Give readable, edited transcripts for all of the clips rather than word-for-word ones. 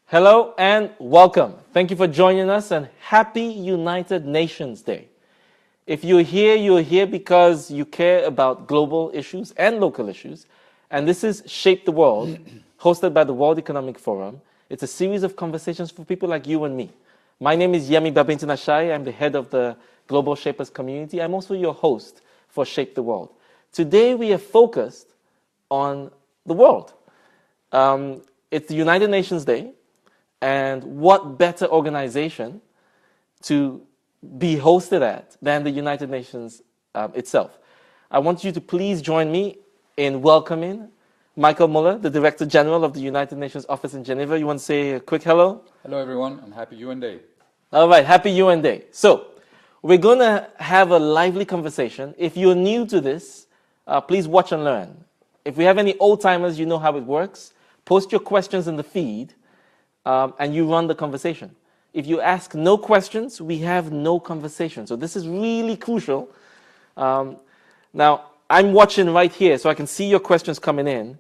Hello and welcome. Thank you for joining us and happy United Nations Day. If you're here because you care about global issues and local issues. And this is Shape the World, hosted by the World Economic Forum. It's a series of conversations for people like you and me. My name is Babington-Ashaye. I'm the head of the Global Shapers community. I'm also your host for Shape the World. Today we are focused on the world. It's the United Nations Day. And what better organization to be hosted at than the United Nations itself? I want you to please join me in welcoming Michael Moller, the Director General of the United Nations Office in Geneva. You want to say a quick hello? Hello, everyone, and happy UN Day. All right, happy UN Day. So, we're going to have a lively conversation. If you're new to this, please watch and learn. If we have any old-timers, you know how it works. Post your questions in the feed. And you run the conversation. If you ask no questions, we have no conversation. So this is really crucial. Now, I'm watching right here, so I can see your questions coming in.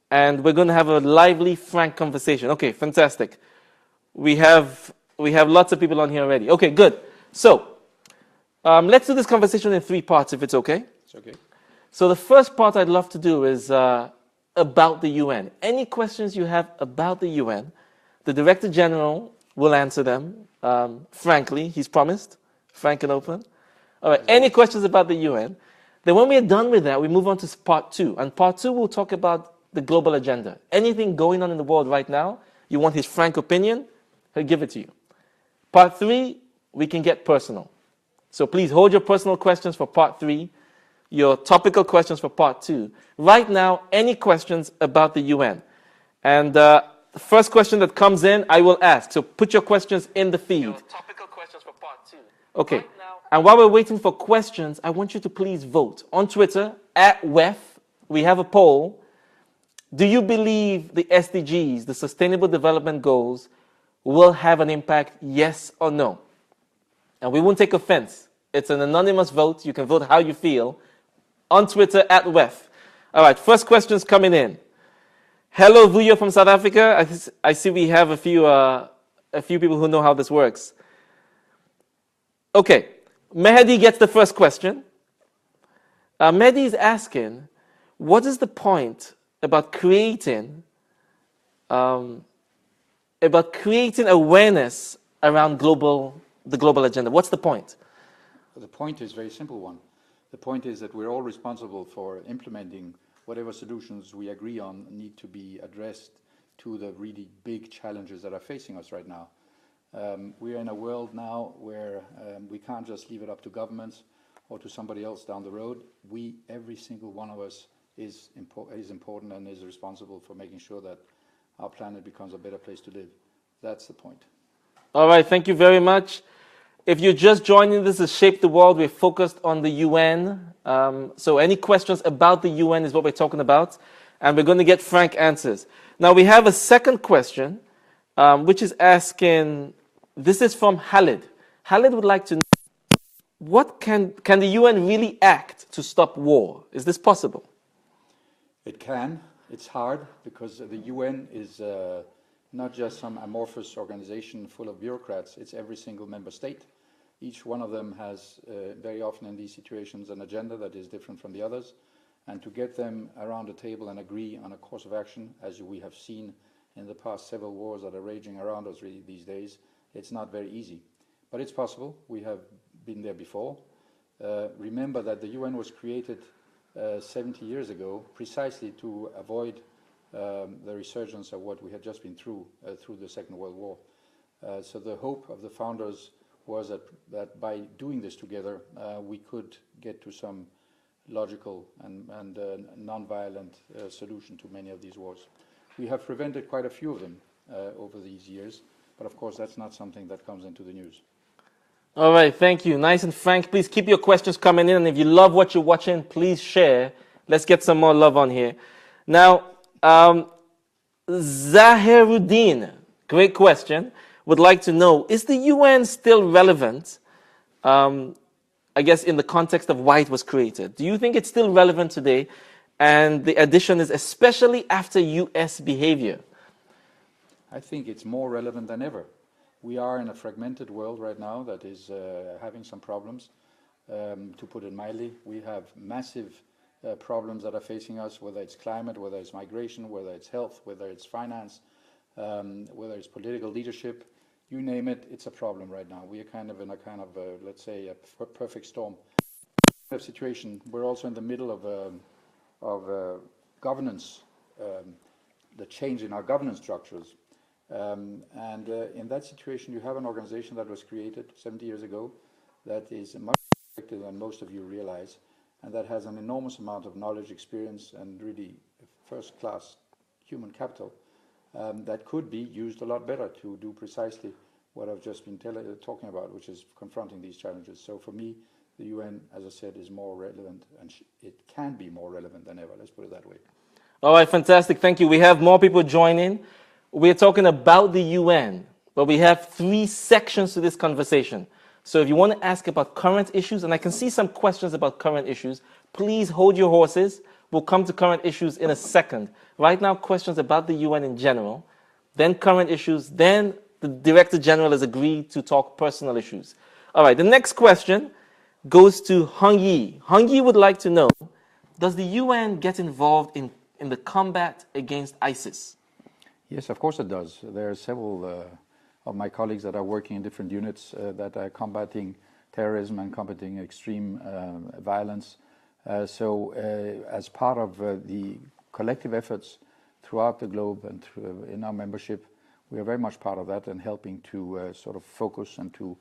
And we're going to have a lively, frank conversation. Okay, fantastic. We have lots of people on here already. Okay, good. So, let's do this conversation in 3 parts, if it's okay. It's okay. So the first part I'd love to do is about the UN. Any questions you have about the UN, the Director General will answer them, frankly, he's promised, frank and open. All right, any questions about the UN? Then when we're done with that, we move on to part 2. And part 2, we'll talk about the global agenda. Anything going on in the world right now, you want his frank opinion, he'll give it to you. Part 3, we can get personal. So please hold your personal questions for part 3, your topical questions for part 2. Right now, any questions about the UN? And the first question that comes in, I will ask. So put your questions in the feed. Your topical questions for part 2. Okay. Right now, and while we're waiting for questions, I want you to please vote. On Twitter, @WEF, we have a poll. Do you believe the SDGs, the Sustainable Development Goals, will have an impact, yes or no? And we won't take offense. It's an anonymous vote. You can vote how you feel. On Twitter, @WEF. All right, first questions coming in. Hello, Vuyo from South Africa. I see we have a few people who know how this works. Okay, Mehdi gets the first question. Mehdi is asking, what is the point about creating awareness around the global agenda? What's the point? The point is a very simple one. The point is that we're all responsible for implementing whatever solutions we agree on need to be addressed to the really big challenges that are facing us right now. We are in a world now where we can't just leave it up to governments or to somebody else down the road. Every single one of us is important and is responsible for making sure that our planet becomes a better place to live. That's the point. All right, thank you very much. If you're just joining, this is Shape the World. We're focused on the UN. So any questions about the UN is what we're talking about. And we're going to get frank answers. Now we have a second question, which is asking, this is from Khalid. Khalid would like to know, what can the UN really act to stop war? Is this possible? It can. It's hard because the UN is not just some amorphous organization full of bureaucrats. It's every single member state. Each one of them has, very often in these situations, an agenda that is different from the others. And to get them around the table and agree on a course of action, as we have seen in the past several wars that are raging around us really these days, it's not very easy. But it's possible. We have been there before. Remember that the UN was created 70 years ago precisely to avoid the resurgence of what we had just been through the Second World War. So the hope of the founders was that by doing this together, we could get to some logical and non-violent solution to many of these wars. We have prevented quite a few of them over these years, but of course that's not something that comes into the news. All right, thank you. Nice and frank. Please keep your questions coming in, and if you love what you're watching, please share. Let's get some more love on here. Now, Zahiruddin, great question, would like to know, is the UN still relevant, I guess, in the context of why it was created? Do you think it's still relevant today? And the addition is especially after US behavior. I think it's more relevant than ever. We are in a fragmented world right now that is having some problems. To put it mildly, we have massive problems that are facing us, whether it's climate, whether it's migration, whether it's health, whether it's finance, whether it's political leadership. You name it, it's a problem right now. We are kind of in a let's say, a perfect storm situation. We're also in the middle of governance, the change in our governance structures. In that situation, you have an organization that was created 70 years ago that is much more effective than most of you realize, and that has an enormous amount of knowledge, experience, and really first-class human capital that could be used a lot better to do precisely what I've just been talking about, which is confronting these challenges. So for me, the UN, as I said, is more relevant, and it can be more relevant than ever. Let's put it that way. All right, fantastic. Thank you. We have more people joining. We're talking about the UN, but we have 3 sections to this conversation. So if you want to ask about current issues, and I can see some questions about current issues, please hold your horses. We'll come to current issues in a second. Right now, questions about the UN in general, then current issues, then the Director General has agreed to talk personal issues. All right, the next question goes to Hong Yi. Hong Yi would like to know, does the UN get involved in the combat against ISIS? Yes, of course it does. There are several of my colleagues that are working in different units that are combating terrorism and combating extreme violence. As part of the collective efforts throughout the globe and in our membership, we are very much part of that and helping to sort of focus and to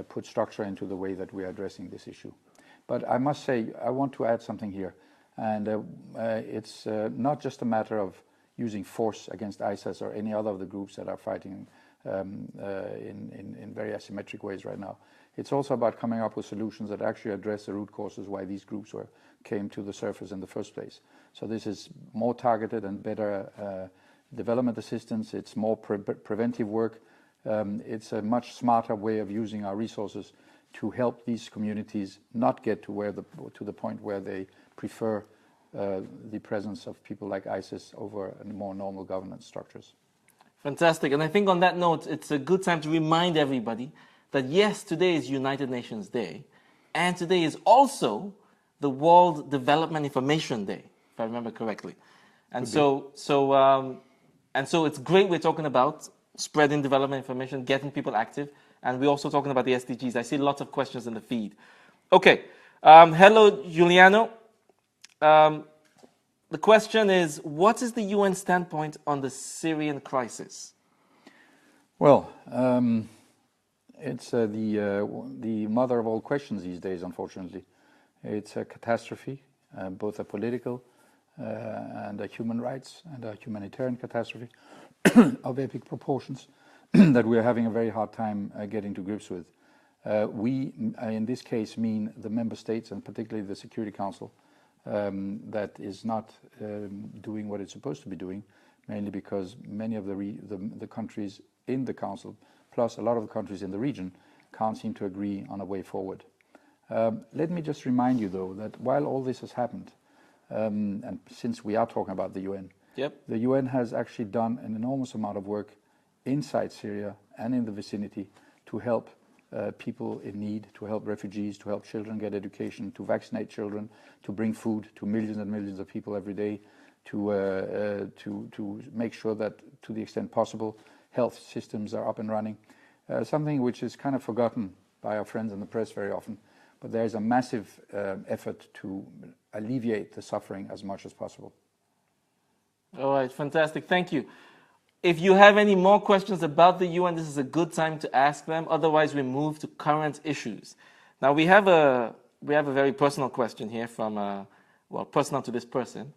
put structure into the way that we are addressing this issue. But I must say, I want to add something here. And it's not just a matter of using force against ISIS or any other of the groups that are fighting in very asymmetric ways right now. It's also about coming up with solutions that actually address the root causes why these groups came to the surface in the first place. So this is more targeted and better development assistance. It's more preventive work. It's a much smarter way of using our resources to help these communities not get to the point where they prefer the presence of people like ISIS over more normal governance structures. Fantastic. And I think on that note, it's a good time to remind everybody that yes, today is United Nations Day, and today is also the World Development Information Day, if I remember correctly. And so it's great we're talking about spreading development information, getting people active, and we're also talking about the SDGs. I see lots of questions in the feed. Okay. Hello, Giuliano. The question is, what is the UN standpoint on the Syrian crisis? Well, it's the mother of all questions these days, unfortunately. It's a catastrophe, both a political and a human rights and a humanitarian catastrophe of epic proportions that we are having a very hard time getting to grips with. We, in this case, mean the member states and particularly the Security Council, that is not doing what it's supposed to be doing, mainly because many of the countries in the Council, plus a lot of the countries in the region, can't seem to agree on a way forward. Let me just remind you, though, that while all this has happened, and since we are talking about the UN, the UN has actually done an enormous amount of work inside Syria and in the vicinity to help people in need, to help refugees, to help children get education, to vaccinate children, to bring food to millions and millions of people every day, to make sure that, to the extent possible, health systems are up and running. Something which is kind of forgotten by our friends in the press very often, but there is a massive effort to alleviate the suffering as much as possible. All right, fantastic. Thank you. If you have any more questions about the UN, this is a good time to ask them. Otherwise, we move to current issues. Now, we have a very personal question here from, personal to this person,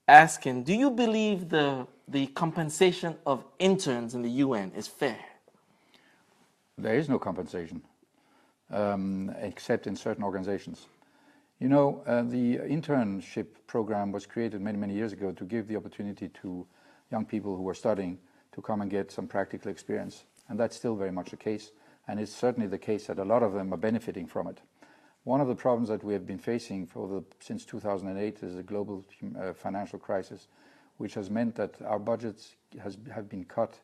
asking, do you believe the compensation of interns in the UN is fair? There is no compensation, except in certain organizations. You know, the internship program was created many, many years ago to give the opportunity to young people who were studying to come and get some practical experience. And that's still very much the case. And it's certainly the case that a lot of them are benefiting from it. One of the problems that we have been facing since 2008 is a global financial crisis, which has meant that our budgets have been cut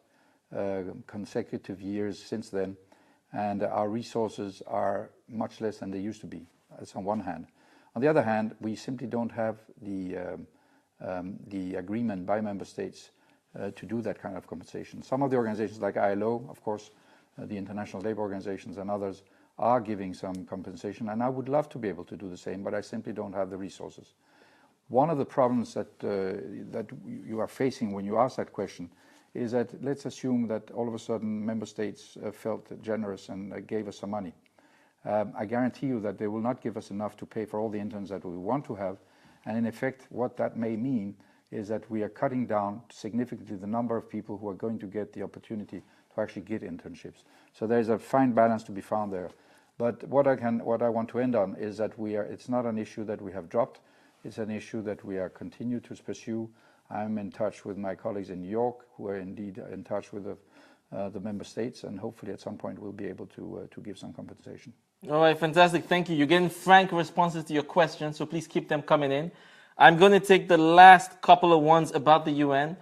consecutive years since then, and our resources are much less than they used to be. That's on one hand. On the other hand, we simply don't have the agreement by member states to do that kind of compensation. Some of the organizations like ILO, of course, the International Labour Organizations and others are giving some compensation, and I would love to be able to do the same, but I simply don't have the resources. One of the problems that you are facing when you ask that question is that let's assume that all of a sudden member states felt generous and gave us some money. I guarantee you that they will not give us enough to pay for all the interns that we want to have, and in effect what that may mean is that we are cutting down significantly the number of people who are going to get the opportunity to actually get internships. So there's a fine balance to be found there. But what I want to end on is that it's not an issue that we have dropped. It's an issue that we are continue to pursue. I'm in touch with my colleagues in New York, who are indeed in touch with the member states, and hopefully at some point we'll be able to give some compensation. All right, fantastic. Thank you. You're getting frank responses to your questions, so please keep them coming in. I'm going to take the last couple of ones about the UN,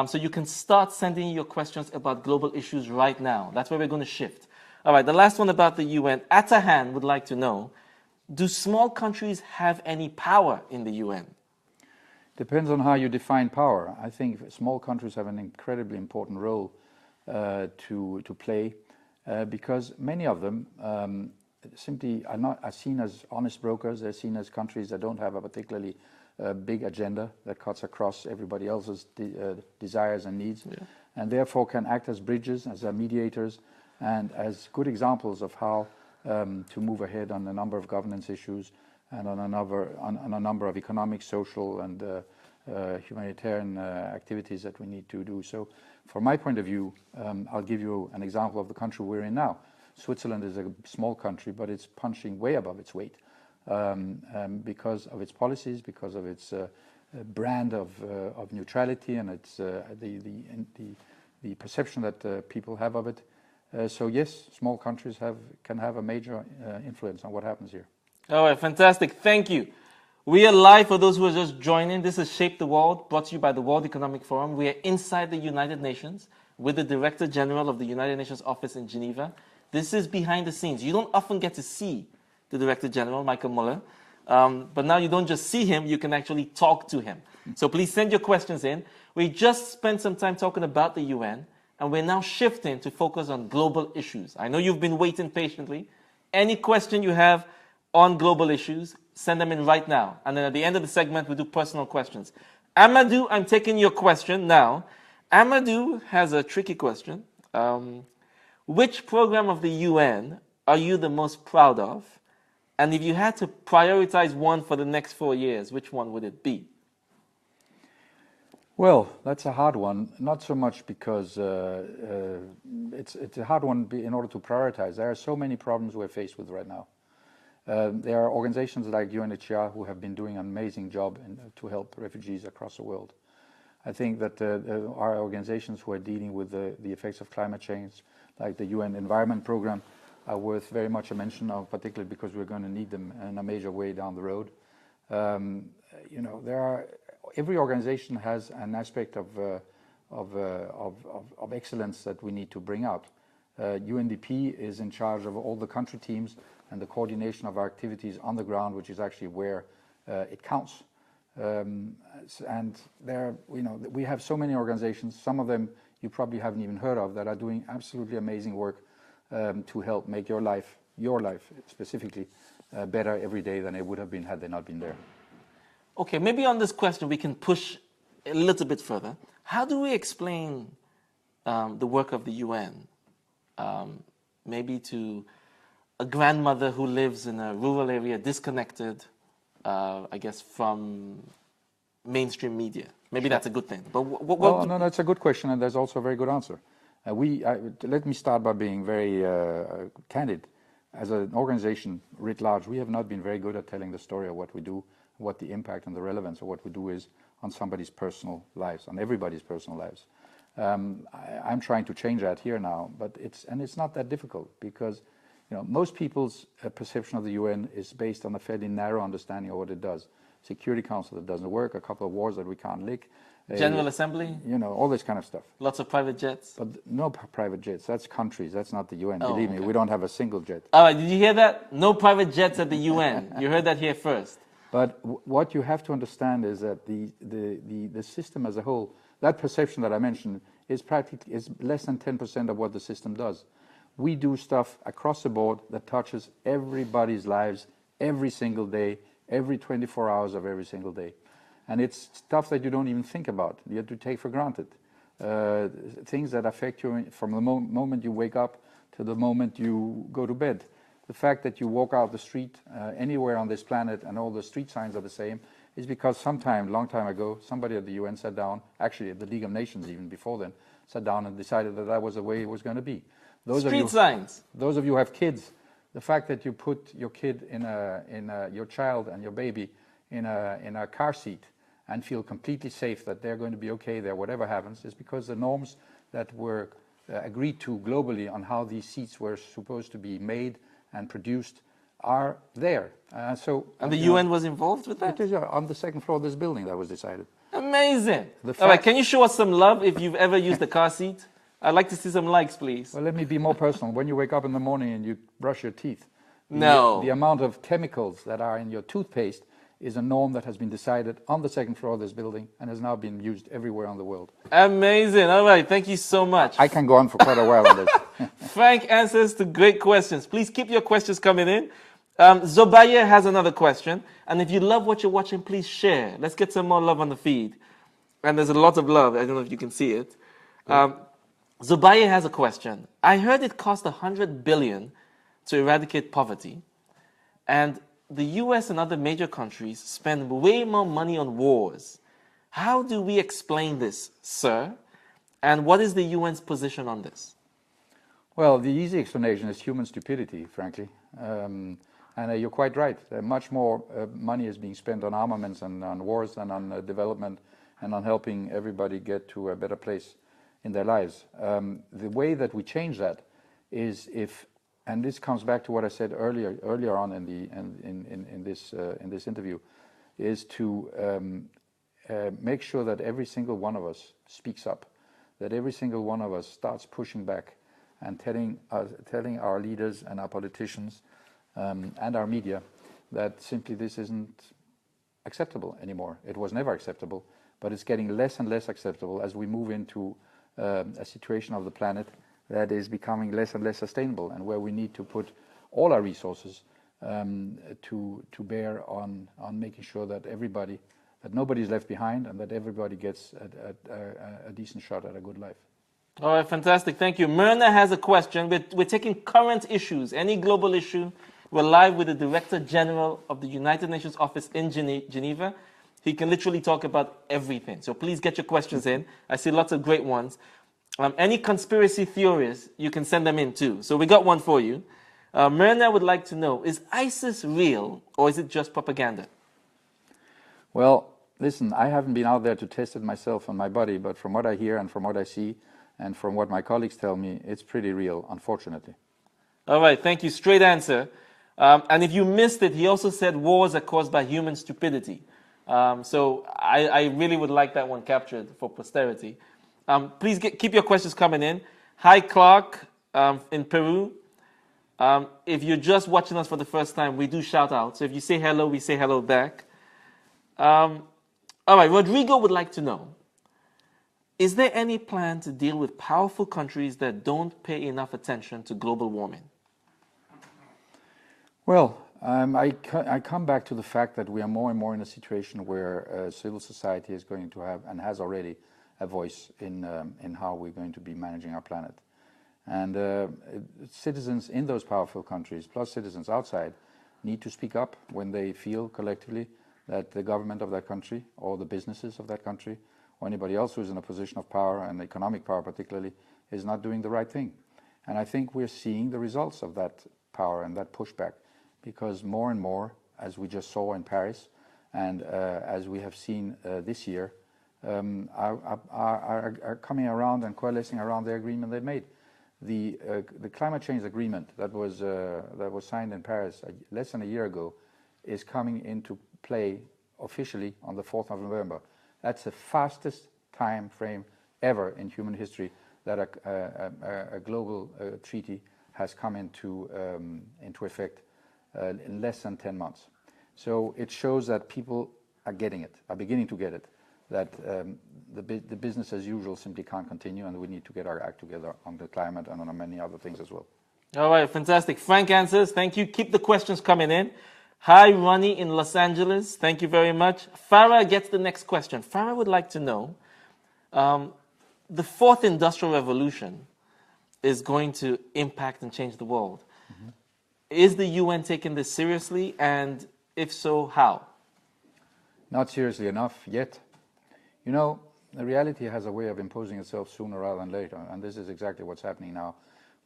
so you can start sending your questions about global issues right now. That's where we're going to shift. All right, the last one about the UN. Atahan would like to know, do small countries have any power in the UN? Depends on how you define power. I think small countries have an incredibly important role to play because many of them simply are seen as honest brokers. They're seen as countries that don't have a particularly big agenda that cuts across everybody else's desires and needs, and therefore can act as bridges, as mediators, and as good examples of how to move ahead on a number of governance issues and on a number of economic, social, and humanitarian activities that we need to do. So from my point of view, I'll give you an example of the country we're in now. Switzerland is a small country, but it's punching way above its weight because of its policies, because of its brand of neutrality, and its the perception that people have of it. So yes, small countries can have a major influence on what happens here. All right, fantastic. Thank you. We are live for those who are just joining. This is Shape the World, brought to you by the World Economic Forum. We are inside the United Nations with the Director General of the United Nations office in Geneva. This is behind the scenes. You don't often get to see the Director General, Michael Moller, but now you don't just see him, you can actually talk to him. So please send your questions in. We just spent some time talking about the UN, and we're now shifting to focus on global issues. I know you've been waiting patiently. Any question you have on global issues, send them in right now. And then at the end of the segment, we'll do personal questions. Amadou, I'm taking your question now. Amadou has a tricky question. Which program of the UN are you the most proud of? And if you had to prioritize one for the next 4 years, which one would it be? Well, that's a hard one. Not so much because it's a hard one in order to prioritize. There are so many problems we're faced with right now. There are organizations like UNHCR who have been doing an amazing job to help refugees across the world. I think that there are organizations who are dealing with the effects of climate change, like the UN Environment Programme, are worth very much a mention of, particularly because we're going to need them in a major way down the road. Every organization has an aspect of excellence that we need to bring out. UNDP is in charge of all the country teams and the coordination of our activities on the ground, which is actually where it counts. And we have so many organizations, some of them you probably haven't even heard of, that are doing absolutely amazing work to help make your life specifically, better every day than it would have been had they not been there. Okay, maybe on this question we can push a little bit further. How do we explain the work of the UN? Maybe to a grandmother who lives in a rural area, disconnected, I guess, from mainstream media. Maybe that's a good thing. But no, that's a good question, and there's also a very good answer. Let me start by being very candid. As an organization writ large, we have not been very good at telling the story of what we do, what the impact and the relevance of what we do is on somebody's personal lives, on everybody's personal lives. I'm trying to change that here now, but it's not that difficult because most people's perception of the UN is based on a fairly narrow understanding of what it does. Security Council that doesn't work, a couple of wars that we can't lick, General Assembly? You know, all this kind of stuff. Lots of private jets? But no private jets. That's countries. That's not the UN. Oh, Believe me, okay. we don't have a single jet. All right, did you hear that? No private jets at the UN. You heard that here first. But what you have to understand is that the system as a whole, that perception that I mentioned, is less than 10% of what the system does. We do stuff across the board that touches everybody's lives every single day, every 24 hours of every single day. And it's stuff that you don't even think about, you have to take for granted. Things that affect you from the moment you wake up to the moment you go to bed. The fact that you walk out the street anywhere on this planet and all the street signs are the same is because sometime, long time ago, somebody at the UN sat down, actually at the League of Nations even before then, sat down and decided that that was the way it was going to be. Street signs. Those of you who have kids, the fact that you put your kid your child and your baby in a car seat and feel completely safe that they're going to be okay there, whatever happens, is because the norms that were agreed to globally on how these seats were supposed to be made and produced are there. And the UN was involved with that? It is on the second floor of this building that was decided. Amazing. All right, can you show us some love if you've ever used a car seat? I'd like to see some likes, please. Well, let me be more personal. When you wake up in the morning and you brush your teeth, the amount of chemicals that are in your toothpaste is a norm that has been decided on the second floor of this building and has now been used everywhere on the world. Amazing. All right, thank you so much. I can go on for quite a while on this. Frank answers to great questions. Please keep your questions coming in. Zobaye has another question. And if you love what you're watching, please share. Let's get some more love on the feed. And there's a lot of love. I don't know if you can see it. Zobaye has a question. I heard it cost $100 billion to eradicate poverty. And the US and other major countries spend way more money on wars. How do we explain this, sir? And what is the UN's position on this? Well, the easy explanation is human stupidity, frankly. And you're quite right. Much more money is being spent on armaments and on wars than on development and on helping everybody get to a better place in their lives. The way that we change that is and this comes back to what I said earlier on in this interview, is to make sure that every single one of us speaks up, that every single one of us starts pushing back and telling our leaders and our politicians and our media that simply this isn't acceptable anymore. It was never acceptable, but it's getting less and less acceptable as we move into a situation of the planet that is becoming less and less sustainable, and where we need to put all our resources to bear on making sure that nobody is left behind, and that everybody gets a decent shot at a good life. All right, fantastic. Thank you. Myrna has a question. We're taking current issues, any global issue. We're live with the Director General of the United Nations Office in Geneva. He can literally talk about everything. So please get your questions in. I see lots of great ones. Any conspiracy theories, you can send them in too. So we got one for you. Myrna would like to know, is ISIS real or is it just propaganda? Well, listen, I haven't been out there to test it myself on my body, but from what I hear and from what I see and from what my colleagues tell me, it's pretty real, unfortunately. All right, thank you. Straight answer. And if you missed it, he also said wars are caused by human stupidity. So I really would like that one captured for posterity. Please keep your questions coming in. Hi, Clark in Peru. If you're just watching us for the first time, we do shout out. So if you say hello, we say hello back. All right, Rodrigo would like to know, is there any plan to deal with powerful countries that don't pay enough attention to global warming? Well, I come back to the fact that we are more and more in a situation where civil society is going to have, and has already, a voice in how we're going to be managing our planet. And citizens in those powerful countries, plus citizens outside, need to speak up when they feel collectively that the government of that country, or the businesses of that country, or anybody else who's in a position of power, and economic power particularly, is not doing the right thing. And I think we're seeing the results of that power and that pushback, because more and more, as we just saw in Paris, and as we have seen this year, are coming around and coalescing around the agreement they made. The climate change agreement that was signed in Paris less than a year ago is coming into play officially on the 4th of November. That's the fastest time frame ever in human history that a global treaty has come into effect in less than 10 months. So it shows that people are getting it, are beginning to get it, that the business as usual simply can't continue, and we need to get our act together on the climate and on many other things as well. All right, fantastic. Frank answers. Thank you. Keep the questions coming in. Hi, Ronnie in Los Angeles. Thank you very much. Farah gets the next question. Farah would like to know, the fourth industrial revolution is going to impact and change the world. Mm-hmm. Is the UN taking this seriously? And if so, how? Not seriously enough yet. You know, the reality has a way of imposing itself sooner rather than later. And this is exactly what's happening now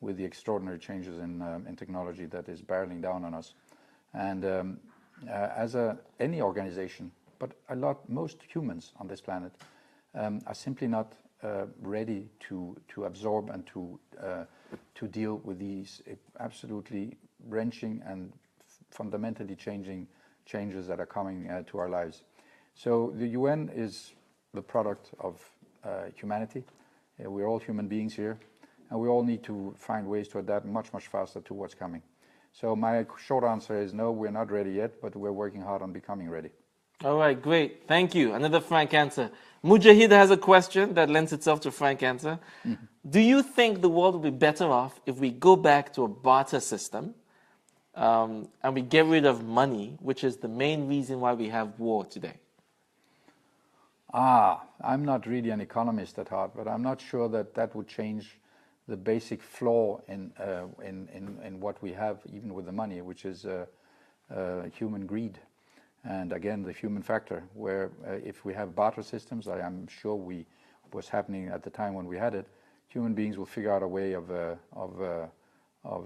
with the extraordinary changes in technology that is barreling down on us. And as any organization, but most humans on this planet are simply not ready to absorb and to deal with these absolutely wrenching and fundamentally changing changes that are coming to our lives. So the UN is the product of humanity. We're all human beings here, and we all need to find ways to adapt much, much faster to what's coming. So my short answer is no, we're not ready yet, but we're working hard on becoming ready. All right, great. Thank you. Another Frank answer. Mujahid has a question that lends itself to Frank answer. Mm-hmm. Do you think the world will be better off if we go back to a barter system and we get rid of money, which is the main reason why we have war today? I'm not really an economist at heart, but I'm not sure that would change the basic flaw in what we have, even with the money, which is human greed. And again, the human factor, where if we have barter systems, I am sure was happening at the time when we had it, human beings will figure out a way of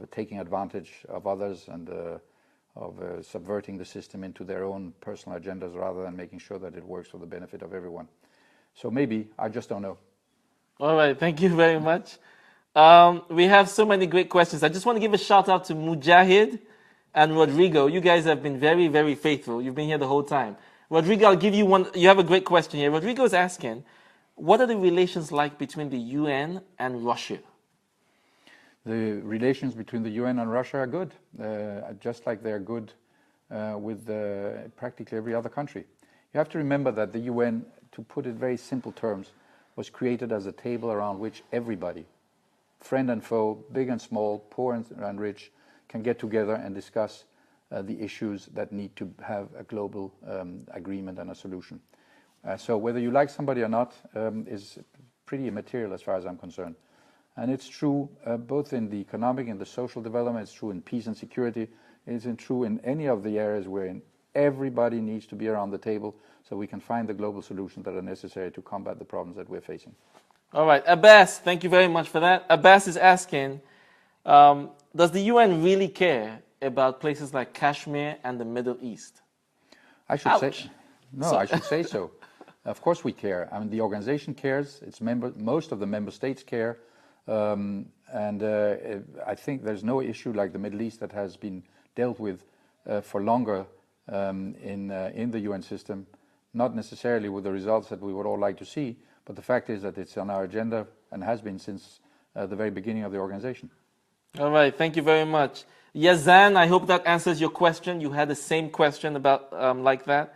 taking advantage of others and of subverting the system into their own personal agendas rather than making sure that it works for the benefit of everyone. So maybe, I just don't know. All right, thank you very much. We have so many great questions. I just want to give a shout out to Mujahid and Rodrigo. You guys have been very, very faithful. You've been here the whole time. Rodrigo, I'll give you one. You have a great question here. Rodrigo is asking, what are the relations like between the UN and Russia? The relations between the UN and Russia are good, just like they're good with practically every other country. You have to remember that the UN, to put it in very simple terms, was created as a table around which everybody, friend and foe, big and small, poor and rich, can get together and discuss the issues that need to have a global agreement and a solution. So whether you like somebody or not is pretty immaterial as far as I'm concerned. And it's true both in the economic and the social development, it's true in peace and security, it's true in any of the areas wherein everybody needs to be around the table so we can find the global solutions that are necessary to combat the problems that we're facing. All right, Abbas, thank you very much for that. Abbas is asking, does the UN really care about places like Kashmir and the Middle East? I should say so. Of course we care. I mean, the organization cares. Most of the member states care. I think there's no issue like the Middle East that has been dealt with for longer in the UN system, not necessarily with the results that we would all like to see, but the fact is that it's on our agenda and has been since the very beginning of the organization. All right, thank you very much. Yazan, I hope that answers your question. You had the same question about like that.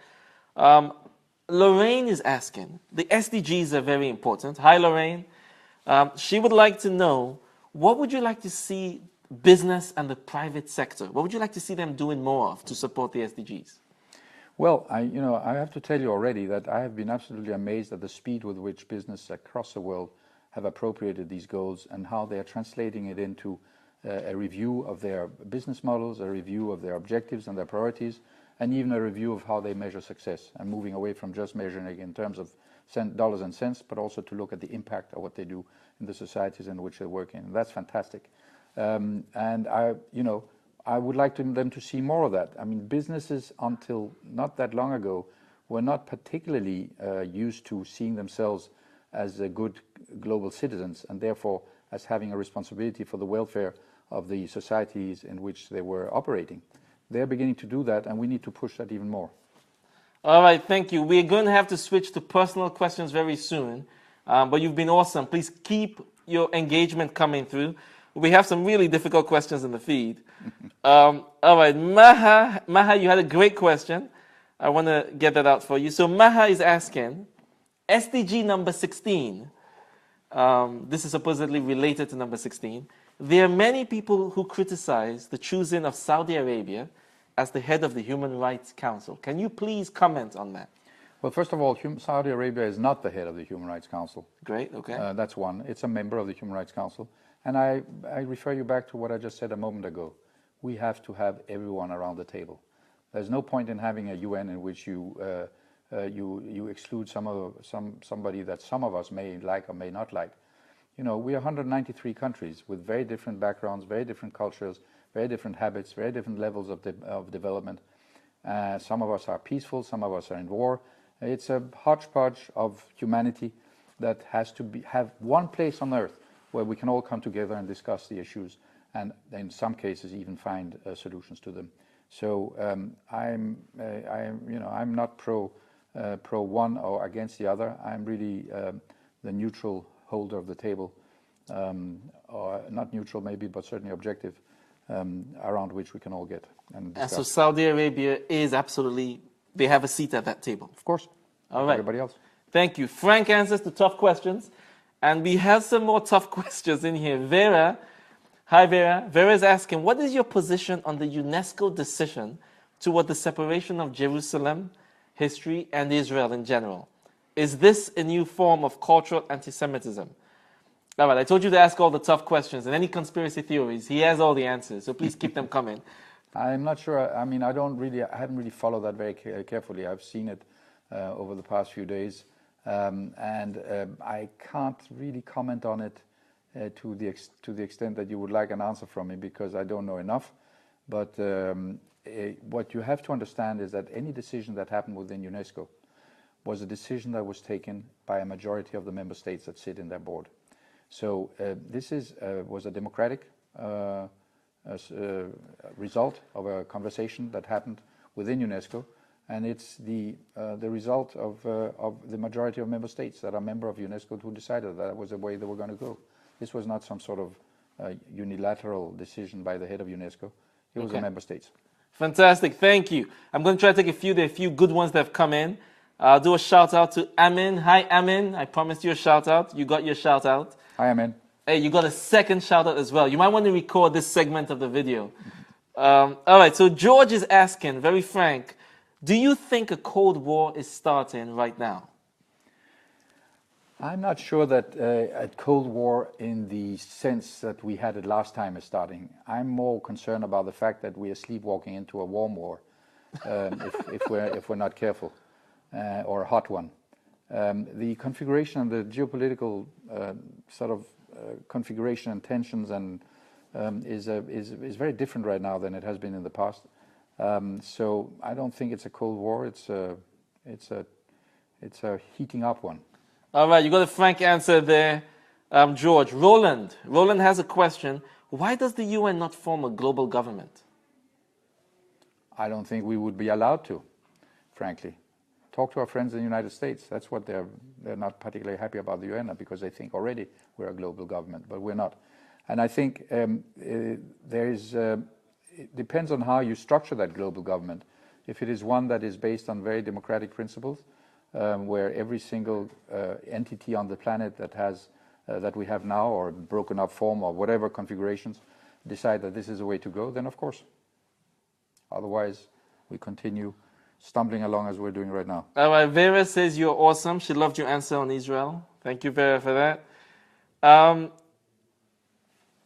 Lorraine is asking, the SDGs are very important. Hi, Lorraine. She would like to know, what would you like to see business and the private sector, what would you like to see them doing more of to support the SDGs? Well, I have to tell you already that I have been absolutely amazed at the speed with which business across the world have appropriated these goals and how they are translating it into a review of their business models, a review of their objectives and their priorities, and even a review of how they measure success, and moving away from just measuring it in terms of dollars and cents, but also to look at the impact of what they do in the societies in which they work in. And that's fantastic. And I would like them to see more of that. I mean, businesses until not that long ago were not particularly used to seeing themselves as good global citizens, and therefore as having a responsibility for the welfare of the societies in which they were operating. They're beginning to do that, and we need to push that even more. All right, thank you. We're going to have to switch to personal questions very soon, but you've been awesome. Please keep your engagement coming through. We have some really difficult questions in the feed. All right, Maha, you had a great question. I want to get that out for you. So Maha is asking, SDG number 16, this is supposedly related to number 16. There are many people who criticize the choosing of Saudi Arabia as the head of the Human Rights Council. Can you please comment on that? Well, first of all, Saudi Arabia is not the head of the Human Rights Council. Great, okay. That's one. It's a member of the Human Rights Council. And I refer you back to what I just said a moment ago. We have to have everyone around the table. There's no point in having a UN in which you exclude somebody that some of us may like or may not like. You know, we are 193 countries with very different backgrounds, very different cultures, very different habits, very different levels of development. Some of us are peaceful, some of us are in war. It's a hodgepodge of humanity that has to have one place on earth where we can all come together and discuss the issues, and in some cases even find solutions to them. So I'm not pro one or against the other. I'm really the neutral holder of the table, or not neutral maybe, but certainly objective, around which we can all get and discuss. And so Saudi Arabia is absolutely, they have a seat at that table. Of course. All right. Everybody else. Thank you. Frank answers to tough questions. And we have some more tough questions in here. Vera, hi Vera. Vera is asking, what is your position on the UNESCO decision toward the separation of Jerusalem, history, and Israel in general? Is this a new form of cultural anti-Semitism? All right, I told you to ask all the tough questions and any conspiracy theories. He has all the answers, so please keep them coming. I'm not sure. I mean, I haven't really followed that very carefully. I've seen it over the past few days. I can't really comment on it to the extent that you would like an answer from me, because I don't know enough. But what you have to understand is that any decision that happened within UNESCO was a decision that was taken by a majority of the member states that sit in their board. So this was a democratic result of a conversation that happened within UNESCO. And it's the result of the majority of member states that are member of UNESCO who decided that was the way they were going to go. This was not some sort of unilateral decision by the head of UNESCO. It was the member states. Fantastic, thank you. I'm going to try to take there are a few good ones that have come in. I'll do a shout out to Amin. Hi Amin, I promised you a shout out. You got your shout out. Hi Amin. Hey, you got a second shout out as well. You might want to record this segment of the video. All right, so George is asking, very frank, do you think a Cold War is starting right now? I'm not sure that a Cold War in the sense that we had it last time is starting. I'm more concerned about the fact that we are sleepwalking into a warm war, if we're not careful, or a hot one. The configuration and the geopolitical configuration and tensions is very different right now than it has been in the past. So I don't think it's a Cold War. It's a heating up one. All right, you got a frank answer there, George. Roland has a question. Why does the UN not form a global government? I don't think we would be allowed to, frankly. Talk to our friends in the United States. That's what they're not particularly happy about the UN, because they think already we're a global government, but we're not. And I think it depends on how you structure that global government. If it is one that is based on very democratic principles, where every single entity on the planet that we have now, or broken up form, or whatever configurations, decide that this is the way to go, then of course. Otherwise, we continue stumbling along as we're doing right now. All right, Vera says you're awesome. She loved your answer on Israel. Thank you, Vera, for that.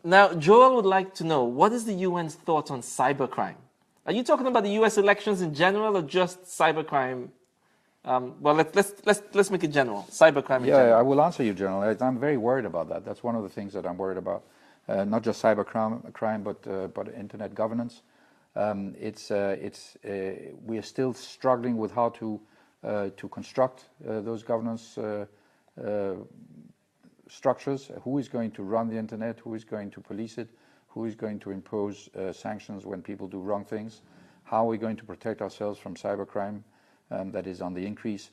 Now, Joel would like to know, what is the UN's thoughts on cybercrime? Are you talking about the US elections in general, or just cybercrime? Well, let's make it general. Cybercrime in general. Yeah, I will answer you, General. I'm very worried about that. That's one of the things that I'm worried about. Not just cybercrime, but internet governance. We are still struggling with how to construct those governance structures. Who is going to run the internet? Who is going to police it? Who is going to impose sanctions when people do wrong things? How are we going to protect ourselves from cybercrime? that is on the increase.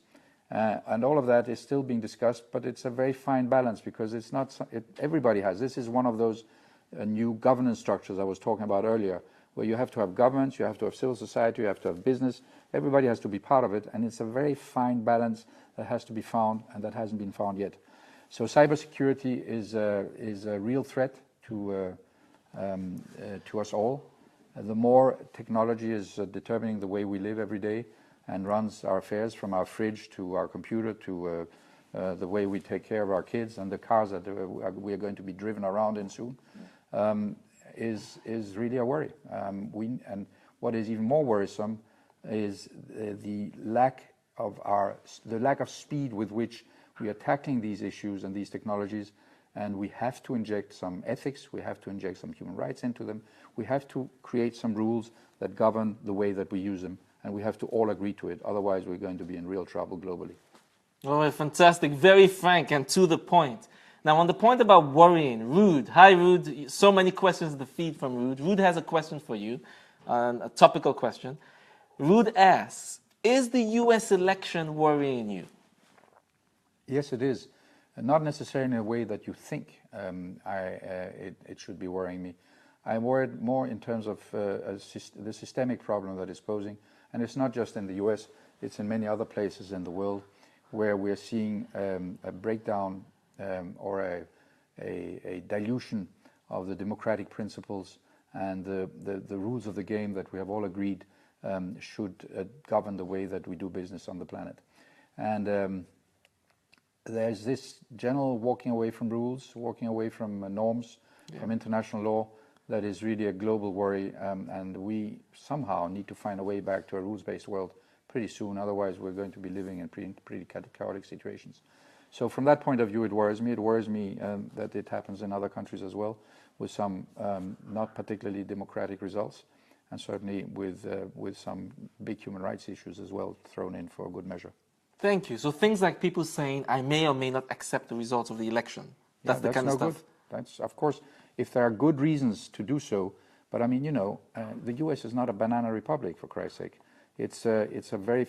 And all of that is still being discussed, but it's a very fine balance because it's not, everybody has. This is one of those new governance structures I was talking about earlier, where you have to have governments, you have to have civil society, you have to have business. Everybody has to be part of it, and it's a very fine balance that has to be found, and that hasn't been found yet. So cybersecurity is a real threat to us all. The more technology is determining the way we live every day and runs our affairs, from our fridge to our computer to the way we take care of our kids and the cars that we are going to be driven around in soon, is really a worry. And what is even more worrisome is the lack of speed with which we are tackling these issues and these technologies. And we have to inject some ethics, we have to inject some human rights into them, we have to create some rules that govern the way that we use them, and we have to all agree to it, otherwise we're going to be in real trouble globally. Oh, fantastic, very frank and to the point. Now on the point about worrying, Ruud, hi Ruud, so many questions in the feed from Ruud. Ruud has a question for you, a topical question. Ruud asks, is the US election worrying you? Yes, it is. Not necessarily in a way that you think it should be worrying me. I'm worried more in terms of the systemic problem that it's posing. And it's not just in the US, it's in many other places in the world where we're seeing a breakdown or a dilution of the democratic principles and the rules of the game that we have all agreed should govern the way that we do business on the planet. And there's this general walking away from rules, walking away from norms, from international law, that is really a global worry, and we somehow need to find a way back to a rules-based world pretty soon, otherwise we're going to be living in pretty chaotic situations. So from that point of view, it worries me. It worries me that it happens in other countries as well, with some not particularly democratic results, and certainly with some big human rights issues as well thrown in for good measure. Thank you. So things like people saying, I may or may not accept the results of the election. That's the kind of stuff. Good. That's, of course, if there are good reasons to do so. But I mean, the US is not a banana republic, for Christ's sake. It's a very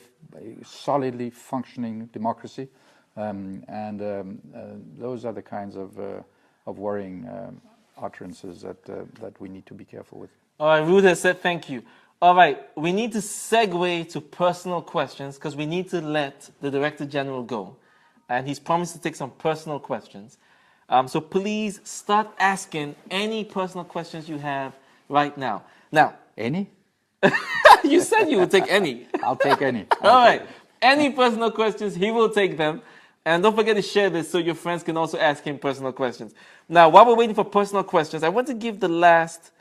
solidly functioning democracy. Those are the kinds of worrying utterances that we need to be careful with. All right, Ruud has said thank you. All right, we need to segue to personal questions because we need to let the Director General go. And he's promised to take some personal questions. So please start asking any personal questions you have right now. Now, any? You said you would take any. I'll take any. All right, any personal questions, he will take them. And don't forget to share this so your friends can also ask him personal questions. Now, while we're waiting for personal questions, I want to give the last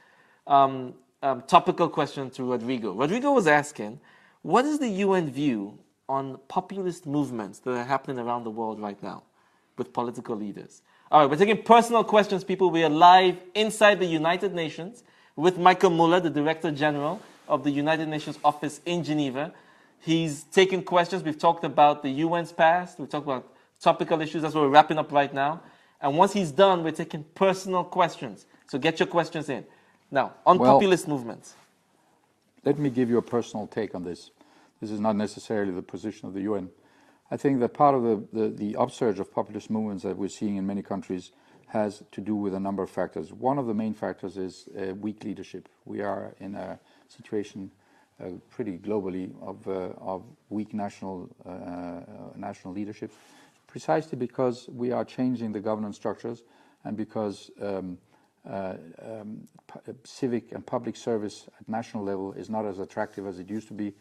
topical question to Rodrigo. Rodrigo was asking, what is the UN view on populist movements that are happening around the world right now with political leaders? All right, we're taking personal questions, people. We are live inside the United Nations with Michael Moller, the Director General of the United Nations office in Geneva. He's taking questions. We've talked about the UN's past. We've talked about topical issues. That's what we're wrapping up right now. And once he's done, we're taking personal questions. So get your questions in. Now, on populist movements. Let me give you a personal take on this. This is not necessarily the position of the UN. I think that part of the upsurge of populist movements that we're seeing in many countries has to do with a number of factors. One of the main factors is weak leadership. We are in a situation pretty globally of weak national leadership, precisely because we are changing the governance structures and because civic and public service at national level is not as attractive as it used to be,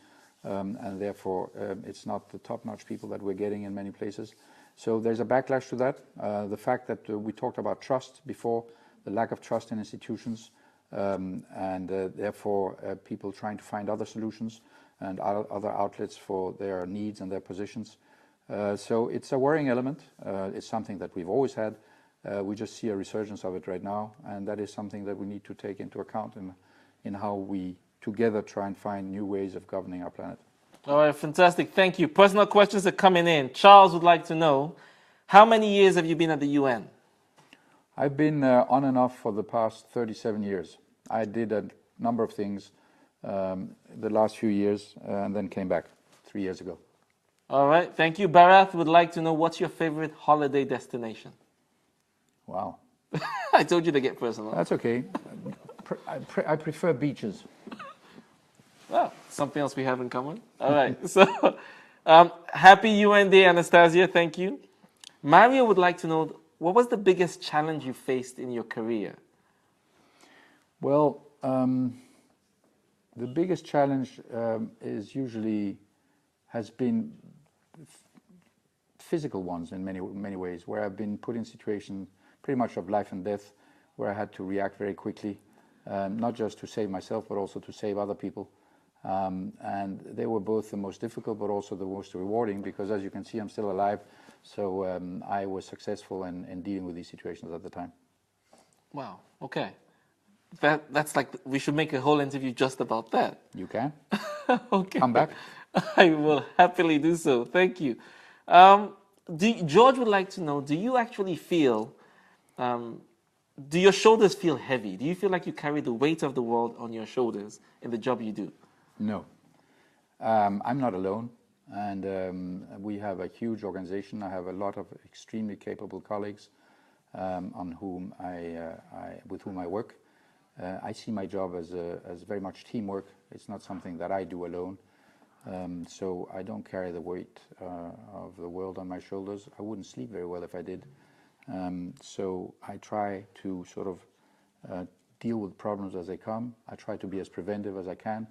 and therefore it's not the top-notch people that we're getting in many places. So there's a backlash to that. The fact that we talked about trust before, the lack of trust in institutions, and therefore people trying to find other solutions and other outlets for their needs and their positions. So it's a worrying element. It's something that we've always had. We just see a resurgence of it right now, and that is something that we need to take into account in how we together try and find new ways of governing our planet. All right, fantastic. Thank you. Personal questions are coming in. Charles would like to know, how many years have you been at the UN? I've been on and off for the past 37 years. I did a number of things the last few years and then came back 3 years ago. All right, thank you. Bharath would like to know, what's your favorite holiday destination? Wow. I told you to get personal. That's okay. I prefer beaches. Well, something else we have in common. All right, so happy UN Day, Anastasia. Thank you. Mario would like to know, what was the biggest challenge you faced in your career? Well, the biggest challenge has been physical ones in many ways, where I've been put in situations pretty much of life and death, where I had to react very quickly, not just to save myself, but also to save other people. And they were both the most difficult, but also the most rewarding, because as you can see, I'm still alive. So I was successful in dealing with these situations at the time. Wow, okay. That's like, we should make a whole interview just about that. You can. Okay. Come back. I will happily do so. Thank you. George would like to know, do you actually feel, do your shoulders feel heavy? Do you feel like you carry the weight of the world on your shoulders in the job you do? No. I'm not alone. And we have a huge organization. I have a lot of extremely capable colleagues with whom I work. I see my job as very much teamwork. It's not something that I do alone. So I don't carry the weight of the world on my shoulders. I wouldn't sleep very well if I did. So I try to sort of deal with problems as they come. I try to be as preventive as I can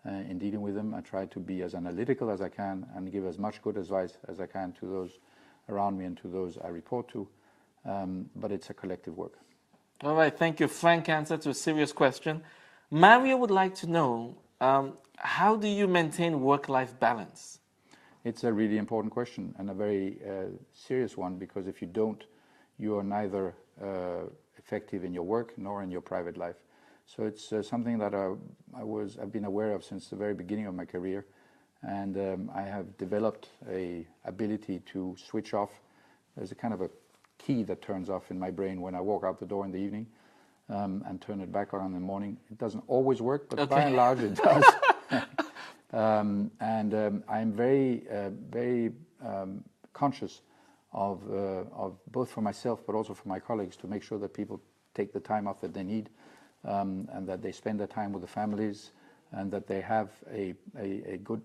in dealing with them. I try to be as analytical as I can and give as much good advice as I can to those around me and to those I report to. But it's a collective work. All right, thank you. Frank answer to a serious question. Mario would like to know, how do you maintain work-life balance? It's a really important question and a very serious one, because if you don't, you are neither effective in your work nor in your private life. So it's something that I've been aware of since the very beginning of my career, and I have developed a ability to switch off. There's a kind of a key that turns off in my brain when I walk out the door in the evening, and turn it back on in the morning. It doesn't always work, but by and large it does. I'm very conscious of both for myself but also for my colleagues, to make sure that people take the time off that they need, and that they spend their time with the families, and that they have a good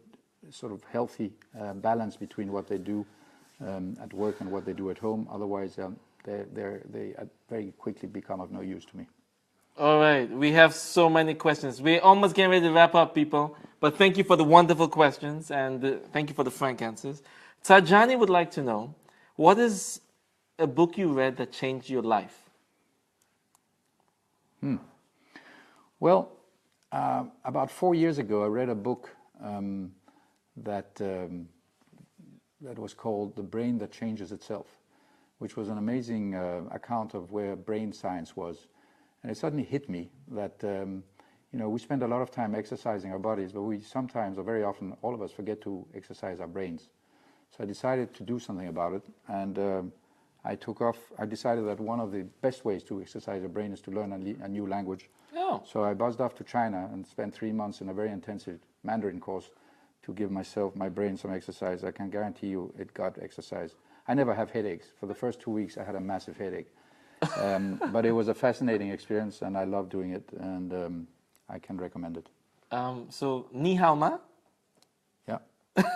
sort of healthy balance between what they do at work and what they do at home. Otherwise, they very quickly become of no use to me. All right, we have so many questions. We're almost getting ready to wrap up, people. But thank you for the wonderful questions, and thank you for the frank answers. Tajani would like to know, what is a book you read that changed your life? Well, about 4 years ago, I read a book that was called The Brain That Changes Itself, which was an amazing account of where brain science was. And it suddenly hit me that we spend a lot of time exercising our bodies, but we sometimes, or very often, all of us forget to exercise our brains. So I decided to do something about it, and I decided that one of the best ways to exercise your brain is to learn a new language. Oh. So I buzzed off to China and spent 3 months in a very intensive Mandarin course to give my brain some exercise. I can guarantee you it got exercise. I never have headaches. For the first 2 weeks I had a massive headache. But it was a fascinating experience, and I love doing it, and I can recommend it. So, Ni Hao Ma? Yeah.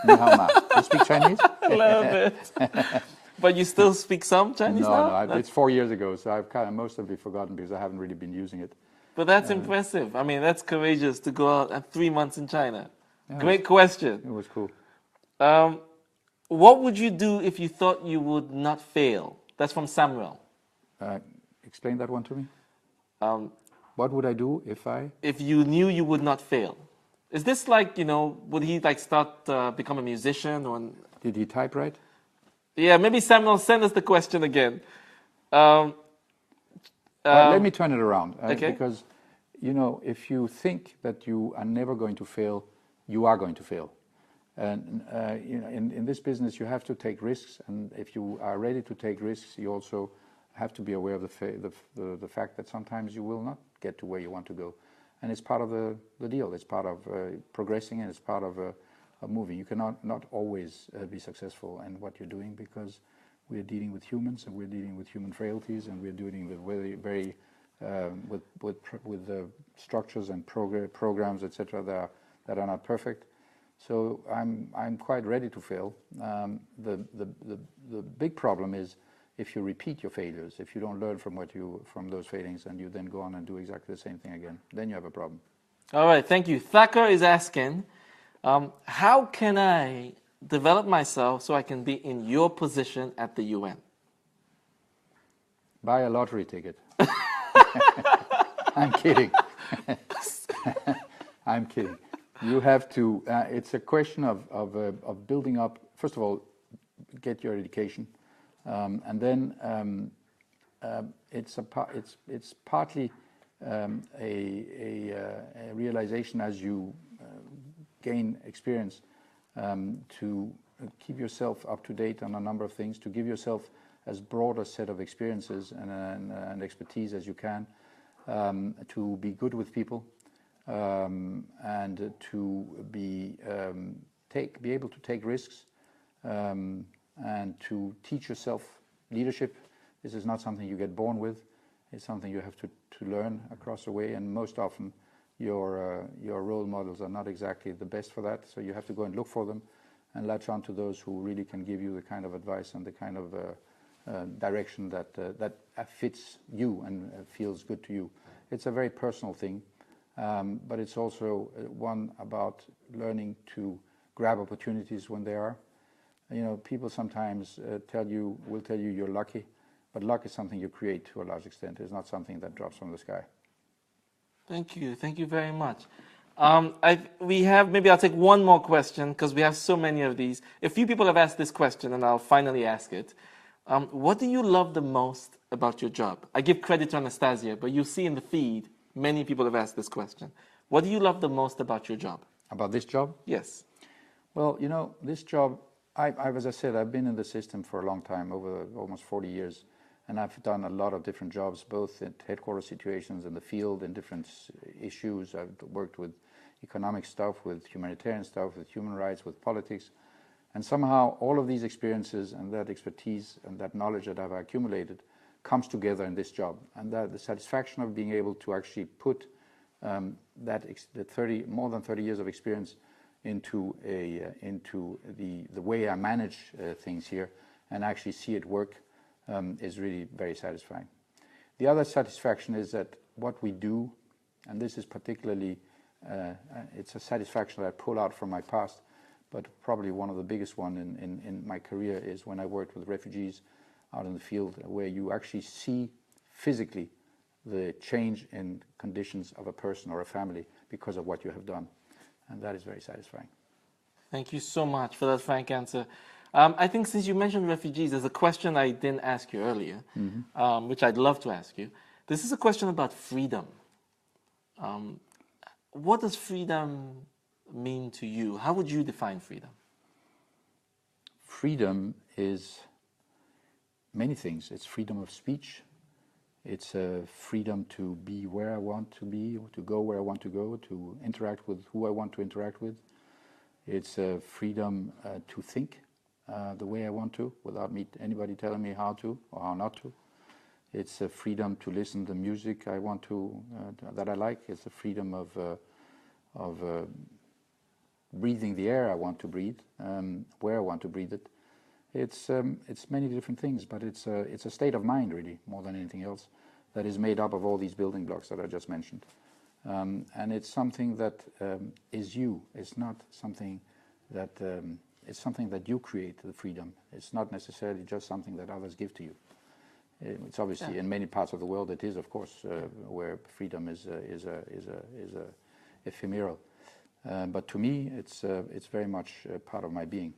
Ni Hao Ma. You speak Chinese? I love it. But you still speak some Chinese now? No, it's 4 years ago, so I've kind of mostly forgotten because I haven't really been using it. But that's impressive. I mean, that's courageous to go out at 3 months in China. Yeah, great question. It was cool. What would you do if you thought you would not fail? That's from Samuel. Explain that one to me. What would I do if you knew you would not fail? Is this like, would he start become a musician? Or... Did he type right? Yeah, maybe Samuel, send us the question again. Let me turn it around. Okay. Because, if you think that you are never going to fail, you are going to fail. And in this business, you have to take risks, and if you are ready to take risks, you also have to be aware of the fact that sometimes you will not get to where you want to go, and it's part of the deal. It's part of progressing, and it's part of moving. You cannot not always be successful in what you're doing, because we're dealing with humans, and we're dealing with human frailties, and we're dealing with very with the structures and programs, etc. that are not perfect. So I'm quite ready to fail. The big problem is if you repeat your failures, if you don't learn from those failings, and you then go on and do exactly the same thing again, then you have a problem. All right, thank you. Thacker is asking, how can I develop myself so I can be in your position at the UN? Buy a lottery ticket. I'm kidding. I'm kidding. You have to. It's a question of building up. First of all, get your education, and then it's partly a realization as you gain experience to keep yourself up to date on a number of things, to give yourself as broad a set of experiences and expertise as you can, to be good with people, and to be able to take risks, and to teach yourself leadership. This is not something you get born with. It's something you have to learn across the way, and most often your role models are not exactly the best for that, so you have to go and look for them and latch on to those who really can give you the kind of advice and the kind of direction that fits you and feels good to you. It's a very personal thing, but it's also one about learning to grab opportunities when they are. You know, people sometimes will tell you you're lucky, but luck is something you create to a large extent. It's not something that drops from the sky. Thank you very much. Maybe I'll take one more question, because we have so many of these. A few people have asked this question, and I'll finally ask it. What do you love the most about your job? I give credit to Anastasia, but you see in the feed, many people have asked this question. What do you love the most about your job? About this job? Yes. Well, you know, this job, as I said, I've been in the system for a long time, over almost 40 years. And I've done a lot of different jobs, both at headquarters situations, in the field, in different issues. I've worked with economic stuff, with humanitarian stuff, with human rights, with politics. And somehow all of these experiences and that expertise and that knowledge that I've accumulated comes together in this job. And that the satisfaction of being able to actually put more than 30 years of experience into the way I manage things here and actually see it work is really very satisfying. The other satisfaction is that what we do, and this is particularly, it's a satisfaction that I pull out from my past, but probably one of the biggest one in my career is when I worked with refugees out in the field, where you actually see physically the change in conditions of a person or a family because of what you have done. And that is very satisfying. Thank you so much for that frank answer. I think since you mentioned refugees, there's a question I didn't ask you earlier, which I'd love to ask you. This is a question about freedom. What does freedom mean to you? How would you define freedom? Freedom is many things. It's freedom of speech. It's freedom to be where I want to be, to go where I want to go, to interact with who I want to interact with. It's freedom to think the way I want to, without anybody telling me how to or how not to. It's a freedom to listen to music I want to, that I like. It's a freedom of breathing the air I want to breathe, where I want to breathe it. It's many different things, but it's a state of mind, really, more than anything else, that is made up of all these building blocks that I just mentioned. And it's something that is you. It's not something that it's something that you create, the freedom. It's not necessarily just something that others give to you. It's obviously in many parts of the world it is, of course, where freedom is ephemeral. But to me, it's very much part of my being.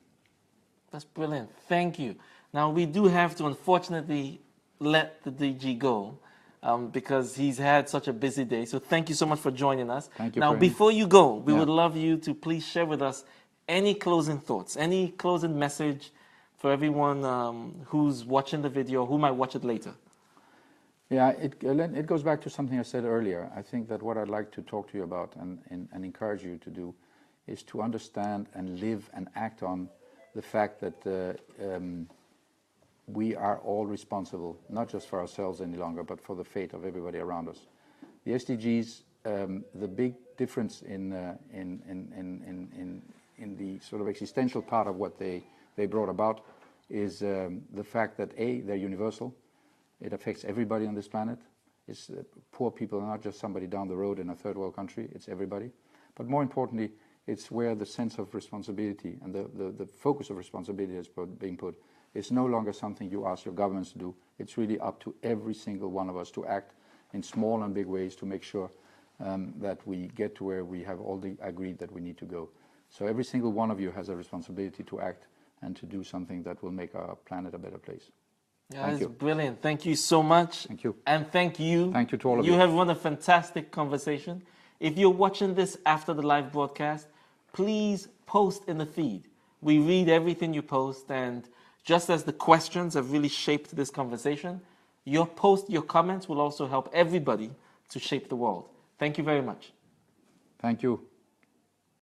That's brilliant. Thank you. Now, we do have to, unfortunately, let the DG go because he's had such a busy day. So thank you so much for joining us. Thank you. Now, before you go, we would love you to please share with us any closing thoughts, any closing message for everyone who's watching the video, who might watch it later. Yeah, it goes back to something I said earlier. I think that what I'd like to talk to you about and encourage you to do is to understand and live and act on the fact that we are all responsible, not just for ourselves any longer, but for the fate of everybody around us. The SDGs, the big difference in the sort of existential part of what they brought about is the fact that A, they're universal. It affects everybody on this planet. It's poor people are not just somebody down the road in a third world country, it's everybody. But more importantly, it's where the sense of responsibility and the focus of responsibility is being put. It's no longer something you ask your governments to do. It's really up to every single one of us to act in small and big ways to make sure that we get to where we have all agreed that we need to go. So every single one of you has a responsibility to act and to do something that will make our planet a better place. Yeah, that's brilliant. Thank you so much. Thank you. And thank you. Thank you to all of you. You have run a fantastic conversation. If you're watching this after the live broadcast, please post in the feed. We read everything you post, and just as the questions have really shaped this conversation, your comments will also help everybody to shape the world. Thank you very much. Thank you.